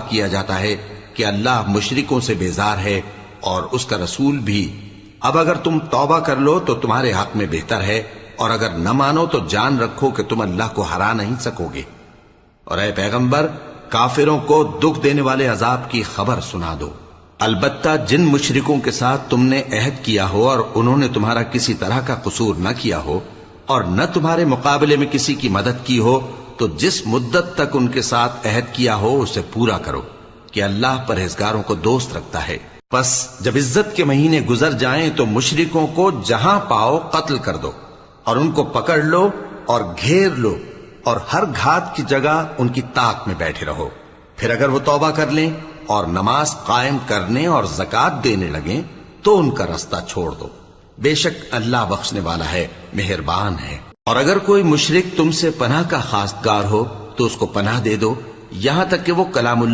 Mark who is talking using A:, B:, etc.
A: کیا جاتا ہے کہ اللہ مشرکوں سے بیزار ہے اور اس کا رسول بھی۔ اب اگر تم توبہ کر لو تو تمہارے حق میں بہتر ہے، اور اگر نہ مانو تو جان رکھو کہ تم اللہ کو ہرا نہیں سکو گے۔ اور اے پیغمبر، کافروں کو دکھ دینے والے عذاب کی خبر سنا دو۔ البتہ جن مشرکوں کے ساتھ تم نے عہد کیا ہو اور انہوں نے تمہارا کسی طرح کا قصور نہ کیا ہو اور نہ تمہارے مقابلے میں کسی کی مدد کی ہو، تو جس مدت تک ان کے ساتھ عہد کیا ہو اسے پورا کرو، کہ اللہ پرہیزگاروں کو دوست رکھتا ہے۔ پس جب عزت کے مہینے گزر جائیں تو مشرکوں کو جہاں پاؤ قتل کر دو، اور ان کو پکڑ لو اور گھیر لو، اور ہر گھات کی جگہ ان کی طاق میں بیٹھے رہو۔ پھر اگر وہ توبہ کر لیں اور نماز قائم کرنے اور زکوٰۃ دینے لگیں تو ان کا رستہ چھوڑ دو، بے شک اللہ بخشنے والا ہے، مہربان ہے۔ اور اگر کوئی مشرک تم سے پناہ کا خواستگار ہو تو اس کو پناہ دے دو، یہاں تک کہ وہ کلام اللہ